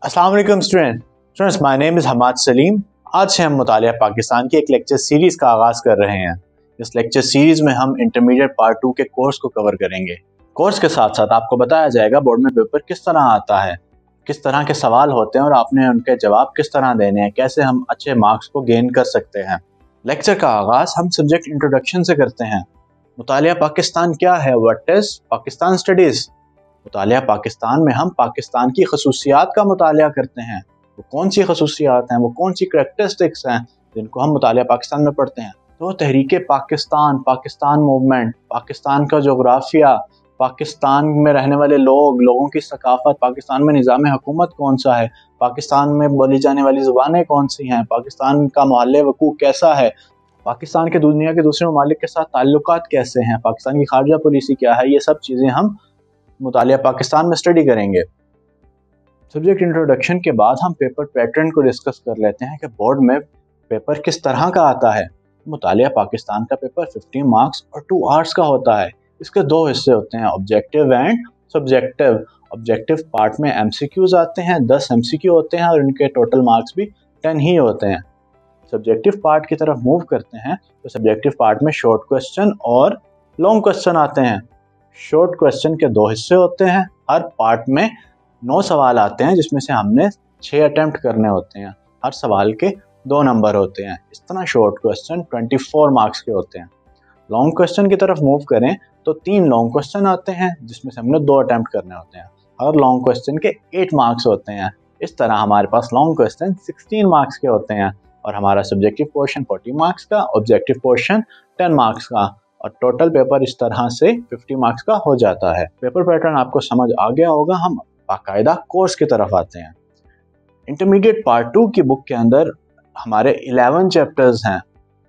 अस्सलाम वालेकुम students, my name is Hammad Saleem. आज से हम मुतालिया पाकिस्तान की एक लेक्चर सीरीज़ का आगाज़ कर रहे हैं। इस लेक्चर सीरीज़ में हम इंटरमीडिएट पार्ट 2 के कोर्स को कवर करेंगे। कोर्स के साथ साथ आपको बताया जाएगा बोर्ड में पेपर किस तरह आता है, किस तरह के सवाल होते हैं और आपने उनके जवाब किस तरह देने हैं, कैसे हम अच्छे मार्क्स को गेन कर सकते हैं। लेक्चर का आगाज़ हम सब्जेक्ट इंट्रोडक्शन से करते हैं। मुतालिया पाकिस्तान क्या है? What is Pakistan studies? मुतालिया पाकिस्तान में हम पाकिस्तान की खसूसियात का मुतालिया करते हैं। वो कौन सी खसूसियात हैं, वो कौन सी करैक्टरिस्टिक्स हैं जिनको हम मुतालिया पाकिस्तान में पढ़ते हैं। तो तहरीक पाकिस्तान, पाकिस्तान मूवमेंट, पाकिस्तान का जोग्राफिया, पाकिस्तान में रहने वाले लोगों की सकाफत, पाकिस्तान में निज़ाम हुकूमत कौन सा है, पाकिस्तान में बोली जाने वाली ज़ुबानें कौन सी हैं, पाकिस्तान का महल वकूफ़ कैसा है, पाकिस्तान के दुनिया के दूसरे ममालिक के साथ ताल्लुकात कैसे हैं, पाकिस्तान की खारजा पॉलिसी क्या है, ये सब चीज़ें हम मुतालिया पाकिस्तान में स्टडी करेंगे। सब्जेक्ट इंट्रोडक्शन के बाद हम पेपर पैटर्न को डिस्कस कर लेते हैं कि बोर्ड में पेपर किस तरह का आता है। मुतालिया पाकिस्तान का पेपर 50 मार्क्स और 2 आवर्स का होता है। इसके 2 हिस्से होते हैं, objective and subjective. Objective part में MCQs आते हैं, 10 MCQ होते हैं और इनके टोटल मार्क्स भी 10 ही होते हैं। सब्जेक्टिव पार्ट की तरफ मूव करते हैं तो सब्जेक्टिव पार्ट में शॉर्ट क्वेश्चन और लॉन्ग क्वेश्चन आते हैं। शॉर्ट क्वेश्चन के 2 हिस्से होते हैं, हर पार्ट में 9 सवाल आते हैं जिसमें से हमने 6 अटेम्प्ट करने होते हैं। हर सवाल के 2 नंबर होते हैं। इस तरह शॉर्ट क्वेश्चन 24 मार्क्स के होते हैं। लॉन्ग क्वेश्चन की तरफ मूव करें तो 3 लॉन्ग क्वेश्चन आते हैं जिसमें से हमने 2 अटेम्प्ट करने होते हैं। हर लॉन्ग क्वेश्चन के 8 मार्क्स होते हैं। इस तरह हमारे पास लॉन्ग क्वेश्चन 16 मार्क्स के होते हैं और हमारा सब्जेक्टिव पोर्शन 40 मार्क्स का, ऑब्जेक्टिव पोर्शन 10 मार्क्स का और टोटल पेपर इस तरह से 50 मार्क्स का हो जाता है। पेपर पैटर्न आपको समझ आ गया होगा। हम बाकायदा कोर्स की तरफ आते हैं। इंटरमीडिएट पार्ट 2 की बुक के अंदर हमारे 11 चैप्टर्स हैं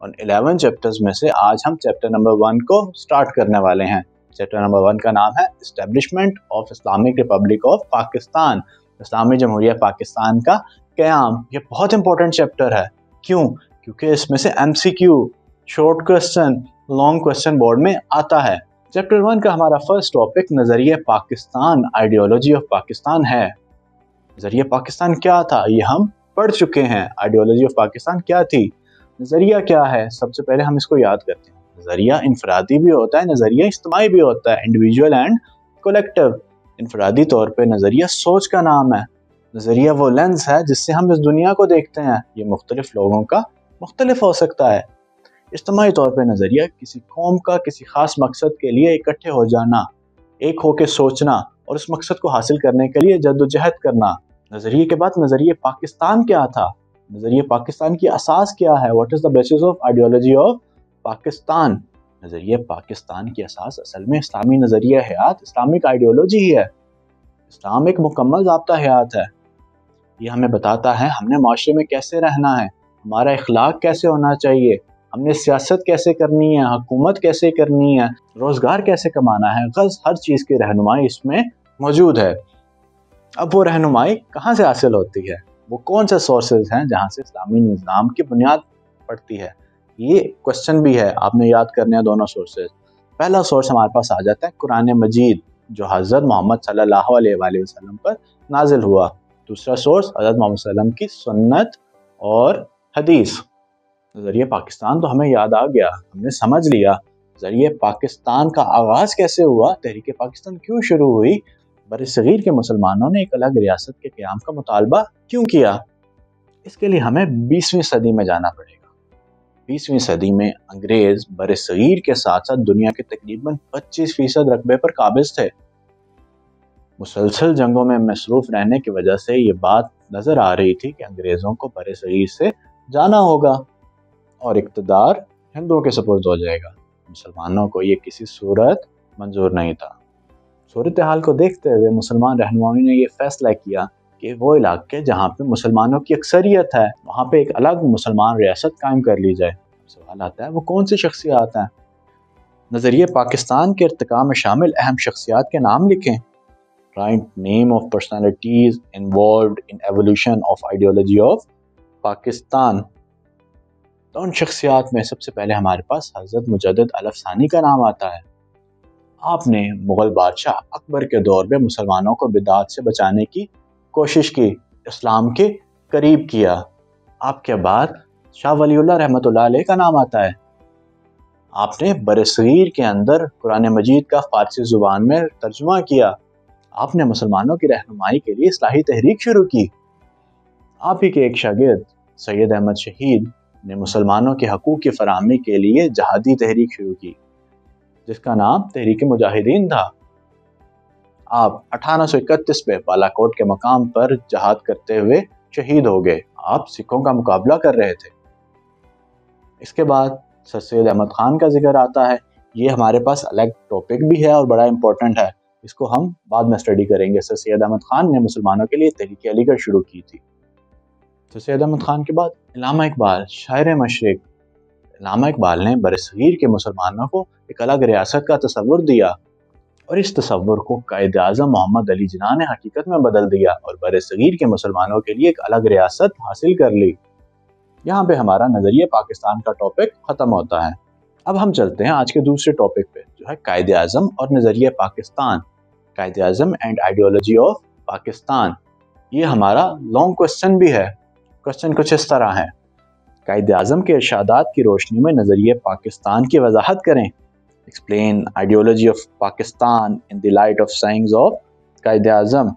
और 11 चैप्टर्स में से आज हम चैप्टर नंबर 1 को स्टार्ट करने वाले हैं। चैप्टर नंबर 1 का नाम है establishment of Islamic republic of Pakistan, इस्लामी जमहूरिया पाकिस्तान का क़याम। ये बहुत इंपॉर्टेंट चैप्टर है। क्यों? क्योंकि इसमें से MCQ, short question, long question board में आता है। चैप्टर 1 का हमारा फर्स्ट टॉपिक नज़रिया पाकिस्तान, आइडियोलॉजी ऑफ पाकिस्तान है। नज़रिया पाकिस्तान क्या था ये हम पढ़ चुके हैं। आइडियोलॉजी ऑफ पाकिस्तान क्या थी, नज़रिया क्या है, सबसे पहले हम इसको याद करते हैं। नज़रिया इनफरादी भी होता है, नज़रिया इज्तिमाई भी होता है, इंडिविजुअल एंड कलेक्टिव। इनफरादी तौर पे नज़रिया सोच का नाम है। नज़रिया वो लेंस है जिससे हम इस दुनिया को देखते हैं। ये मुख्तलिफ लोगों का मुख्तलिफ हो सकता है। इज्तिमाई तौर पे नज़रिया किसी कौम का किसी ख़ास मकसद के लिए इकट्ठे हो जाना, एक होकर सोचना और उस मकसद को हासिल करने के लिए जद्दोजहद करना। नज़रिए के बाद नज़रिया पाकिस्तान क्या था, नज़रिया पाकिस्तान की असास क्या है, what is the basis of ideology of Pakistan. नज़रिया पाकिस्तान की असास असल में इस्लामी नज़रिया हयात, इस्लामिक आइडियोलॉजी ही है। इस्लाम एक मुकम्मल ज़ाब्ता हयात है। ये हमें बताता है हमने माशरे में कैसे रहना है, हमारा इखलाक कैसे होना चाहिए, हमने सियासत कैसे करनी है, हुकूमत कैसे करनी है, रोज़गार कैसे कमाना है। गज़ हर चीज़ की रहनुमाई इसमें मौजूद है। अब वो रहनुमाई कहाँ से हासिल होती है, वो कौन से सोर्सेज हैं जहाँ से इस्लामी निज़ाम की बुनियाद पड़ती है, ये क्वेश्चन भी है, आपने याद करने हैं दोनों सोर्सेज। पहला सोर्स हमारे पास आ जाता है कुरान मजीद, जो हज़रत मोहम्मद सल्लल्लाहु अलैहि वसल्लम पर नाजिल हुआ। दूसरा सोर्स हज़रत मोहम्मद सल्लल्लाहु अलैहि वसल्लम की सुन्नत और हदीस। नज़रिया पाकिस्तान तो हमें याद आ गया, हमने समझ लिया नज़रिया पाकिस्तान का आगाज़ कैसे हुआ, तहरीक पाकिस्तान क्यों शुरू हुई, बरसगीर के मुसलमानों ने एक अलग रियासत के क़याम का मुतालबा क्यों किया। इसके लिए हमें 20वीं सदी में जाना पड़ेगा। 20वीं सदी में अंग्रेज़ बरसगीर के साथ साथ दुनिया के तकरीबन 25% रकबे पर काबिज थे। मुसलसल जंगों में मसरूफ़ रहने की वजह से ये बात नज़र आ रही थी कि अंग्रेज़ों को बरसगीर से जाना होगा और इक़्तिदार हिंदुओं के सपुर्द हो जाएगा। मुसलमानों को ये किसी सूरत मंजूर नहीं था। सूरत हाल को देखते हुए मुसलमान रहनुमाओं ने ये फ़ैसला किया कि वो इलाके जहाँ पे मुसलमानों की अक्सरियत है वहाँ पे एक अलग मुसलमान रियासत कायम कर ली जाए। सवाल आता है वो कौन सी शख्सियात हैं। नज़रिया पाकिस्तान के इर्तिका में शामिल अहम शख्सियात के नाम लिखें। Write name of personalities involved in evolution of ideology of Pakistan. तो उन शख्सियात में सबसे पहले हमारे पास हज़रत मुजद्दिद अल-अफ़सानी का नाम आता है। आपने मुग़ल बादशाह अकबर के दौर में मुसलमानों को बिदात से बचाने की कोशिश की। اسلام کے قریب کیا۔ آپ کے بعد شاہ ولی اللہ رحمۃ اللہ علیہ کا نام آتا ہے۔ آپ نے برصغیر کے اندر قرآن مجید کا فارسی زبان میں ترجمہ کیا۔ آپ نے مسلمانوں کی رہنمائی کے لیے اصلاحی تحریک شروع کی۔ آپ ہی کے ایک شاگرد سید احمد شہید نے مسلمانوں کے حقوق کی فراہمی کے لیے جہادی تحریک شروع کی، جس کا نام تحریک مجاہدین تھا۔ آپ 1831 میں بالا کوٹ کے مقام پر جہاد کرتے ہوئے شہید ہو گئے۔ آپ سکھوں کا مقابلہ کر رہے تھے۔ اس کے بعد سر سید احمد خان کا ذکر آتا ہے۔ یہ ہمارے پاس الگ ٹاپک بھی ہے اور بڑا امپورٹنٹ ہے، اس کو ہم بعد میں اسٹڈی کریں گے۔ سر سید احمد خان نے مسلمانوں کے لیے تحریک علی گڑھ شروع کی تھی۔ سر سید احمد خان کے بعد علامہ اقبال، شاعر مشرق۔ علامہ اقبال نے برصغیر کے مسلمانوں کو ایک الگ ریاست کا تصور دیا، اور اس تصور کو قائد اعظم محمد علی جناح نے حقیقت میں بدل دیا اور برصغیر کے مسلمانوں کے لیے ایک الگ ریاست حاصل کر لی۔ یہاں پہ ہمارا نظریہ پاکستان کا ٹاپک ختم ہوتا ہے۔ اب ہم چلتے ہیں آج کے دوسرے ٹاپک پہ، جو ہے قائد اعظم اور نظریہ Pakistan, Quaid Azam and ideology of Pakistan. یہ ہمارا لانگ کوسچن بھی ہے۔ کوسچن کچھ اس طرح ہے: قائد اعظم کے ارشادات کی روشنی میں نظریہ پاکستان کی وضاحت کریں۔ Explain ideology of Pakistan in the light of science of Quaid Azam.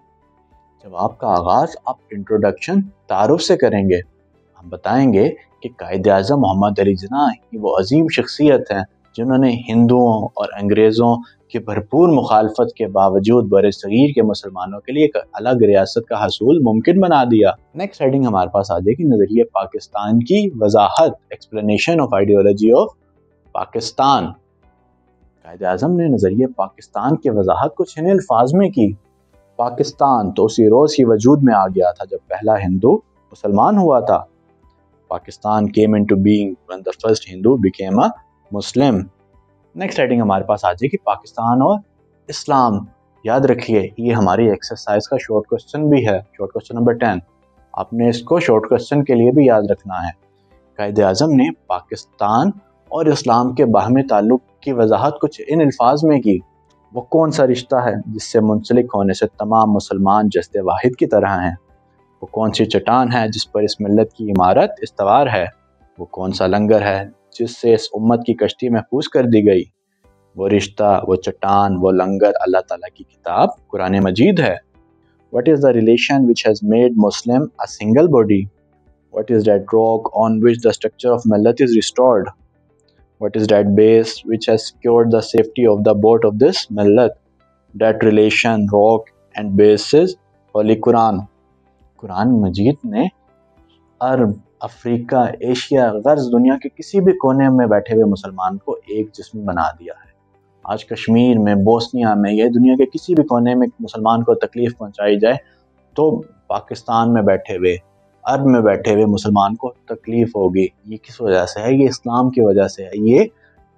جواب کا آغاز آپ انٹروڈکشن تعارف سے کریں گے۔ ہم بتائیں گے کہ قائد اعظم محمد علی جناح وہ عظیم شخصیت ہیں جنہوں نے ہندوؤں اور انگریزوں کی بھرپور مخالفت کے باوجود برصغیر کے مسلمانوں کے لیے ایک الگ ریاست کا حصول ممکن بنا دیا۔ نیکسٹ ہیڈنگ ہمارے پاس آ جائے گی نظریہ پاکستان کی وضاحت، explanation of ideology of Pakistan. Quaid Azam نے نظریہ پاکستان کی وضاحت کچھ ان الفاظ میں کی: پاکستان تو اسی روز ہی وجود میں آ گیا تھا جب پہلا ہندو مسلمان ہوا تھا۔ Pakistan came into being when the first Hindu became a Muslim۔ Next heading ہمارے پاس آ جائے گی پاکستان اور اسلام۔ یاد رکھیے یہ ہماری ایکسرسائز کا شارٹ کوسچن بھی ہے، شارٹ کوسچن نمبر 10۔ آپ نے اس کو شارٹ کوسچن کے لیے بھی یاد رکھنا ہے۔ قائد اعظم نے پاکستان اور اسلام کے باہمی تعلق کی وضاحت کچھ ان الفاظ میں کی: وہ کون سا رشتہ ہے جس سے منسلک ہونے سے تمام مسلمان جسد واحد کی طرح ہیں؟ وہ کون سی چٹان ہے جس پر اس ملت کی عمارت استوار ہے؟ وہ کون سا لنگر ہے جس سے اس امت کی کشتی محفوظ کر دی گئی؟ وہ رشتہ، وہ چٹان، وہ لنگر اللہ تعالیٰ کی کتاب قرآن مجید ہے۔ What is the relation which has made Muslim a single body? What is that rock on which the structure of millet is restored? What is that base which has secured the safety of the boat of this millet? That relation, rock and base is Holy Quran۔ قرآن مجید نے عرب، افریقہ، Asia, غرض دنیا کے کسی بھی کونے میں بیٹھے ہوئے مسلمان کو ایک جسم بنا دیا ہے۔ آج کشمیر میں، بوسنیا میں یا دنیا کے کسی بھی کونے میں مسلمان کو تکلیف پہنچائی جائے تو پاکستان میں بیٹھے ہوئے، عرب میں بیٹھے ہوئے مسلمان کو تکلیف ہوگی۔ یہ کس وجہ سے ہے؟ یہ اسلام کی وجہ سے ہے، یہ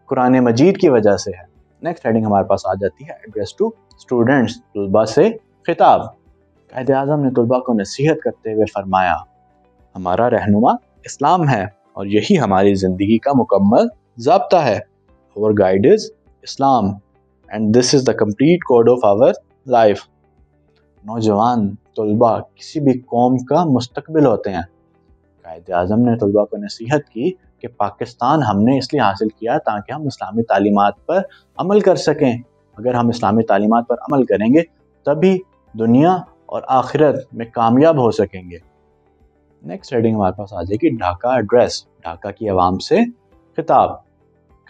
قرآن مجید کی وجہ سے ہے۔ نیکسٹ ہیڈنگ ہمارے پاس آ جاتی ہے ایڈریس ٹو اسٹوڈنٹس، طلباء سے خطاب۔ قائد اعظم نے طلباء کو نصیحت کرتے ہوئے فرمایا: ہمارا رہنما اسلام ہے اور یہی ہماری زندگی کا مکمل ضابطہ ہے۔ Our guide is Islam and this is the complete code of our life۔ نوجوان طلباء کسی بھی قوم کا مستقبل ہوتے ہیں۔ قائد اعظم نے طلباء کو نصیحت کی کہ پاکستان ہم نے اس لیے حاصل کیا تاکہ ہم اسلامی تعلیمات پر عمل کر سکیں۔ اگر ہم اسلامی تعلیمات پر عمل کریں گے تبھی دنیا اور آخرت میں کامیاب ہو سکیں گے۔ نیکسٹ ہیڈنگ ہمارے پاس آ جائے گی ڈھاکہ ایڈریس، ڈھاکہ کی عوام سے خطاب۔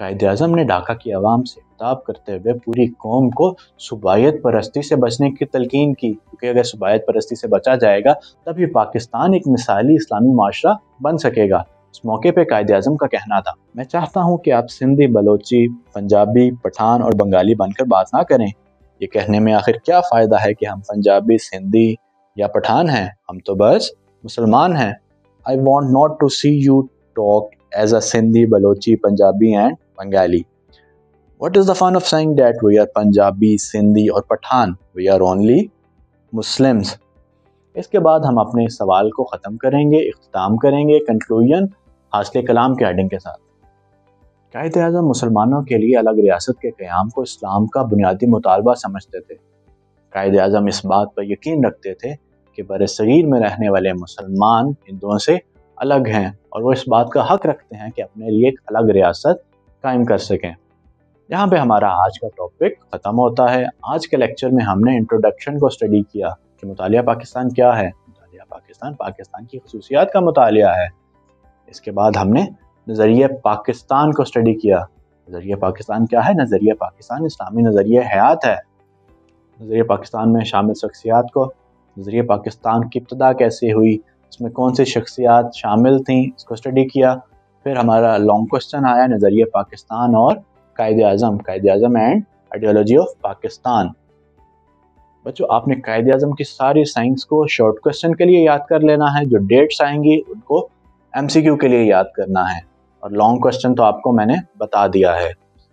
قائد اعظم نے ڈھاکہ کی عوام سے خطاب کرتے ہوئے پوری قوم کو صوبائیت پرستی سے بچنے کی تلقین کی، کیونکہ اگر صوبائیت پرستی سے بچا جائے گا تبھی پاکستان ایک مثالی اسلامی معاشرہ بن سکے گا۔ اس موقع پہ قائد اعظم کا کہنا تھا: میں چاہتا ہوں کہ آپ سندھی، بلوچی، پنجابی، پٹھان اور بنگالی بن کر بات نہ کریں۔ یہ کہنے میں آخر کیا فائدہ ہے کہ ہم پنجابی، سندھی یا پٹھان ہیں؟ ہم تو بس مسلمان ہیں۔ I want not to see you talk as a Sindhi, Balochi, Punjabi and Bengali۔ What is the fun of saying that we are Punjabi, Sindhi اور Pathan? We are only Muslims۔ اس کے بعد ہم اپنے سوال کو ختم کریں گے، اختتام کریں گے کنکلوژن حاصل کلام کے ہیڈنگ کے ساتھ۔ قائد اعظم مسلمانوں کے لیے الگ ریاست کے قیام کو اسلام کا بنیادی مطالبہ سمجھتے تھے۔ قائد اعظم اس بات پر یقین رکھتے تھے कि बरसगीर में रहने वाले मुसलमान हिंदुओं से अलग हैं और वो इस बात का हक रखते हैं कि अपने लिए एक अलग रियासत कायम कर सकें। यहाँ पे हमारा आज का टॉपिक ख़त्म होता है। आज के लेक्चर में हमने इंट्रोडक्शन को स्टडी किया कि मुतालिया पाकिस्तान क्या है। मुतालिया पाकिस्तान पाकिस्तान की खसूसियात का मुतालिया है। इसके बाद हमने नज़रिया पाकिस्तान को स्टडी किया। नज़रिया पाकिस्तान क्या है? नज़रिया पाकिस्तान इस्लामी नज़रिया हयात है। नज़रिया पाकिस्तान में शामिल शख्सियात को, नज़रिया पाकिस्तान की इब्तिदा कैसे हुई, इसमें कौन सी शख्सियात शामिल थीं, इसको स्टडी किया। फिर हमारा लॉन्ग क्वेश्चन आया नज़रिया पाकिस्तान और Quaid-e-Azam and ideology of Pakistan. बच्चों, आपने कायद-ए-आज़म की सारी साइंस को शॉर्ट क्वेश्चन के लिए याद कर लेना है। जो डेट्स आएंगी उनको MCQ के लिए याद करना है, और लॉन्ग क्वेश्चन तो आपको मैंने बता दिया है।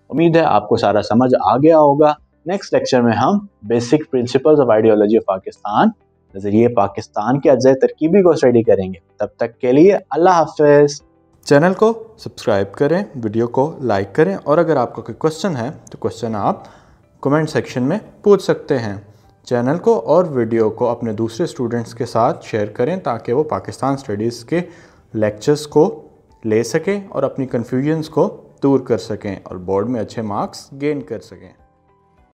उम्मीद है आपको सारा समझ आ गया होगा। नेक्स्ट लेक्चर में हम basic principles of ideology of Pakistan, नज़रिए पाकिस्तान के अज्जा तरकीबी को स्टडी करेंगे। तब तक के लिए अल्लाह हाफ़िज़। चैनल को सब्सक्राइब करें, वीडियो को लाइक करें, और अगर आपका कोई क्वेश्चन है तो क्वेश्चन आप कमेंट सेक्शन में पूछ सकते हैं। चैनल को और वीडियो को अपने दूसरे स्टूडेंट्स के साथ शेयर करें ताकि वो पाकिस्तान स्टडीज़ के लेक्चर्स को ले सकें और अपनी कन्फ्यूजन्स को दूर कर सकें और बोर्ड में अच्छे मार्क्स गेन कर सकें।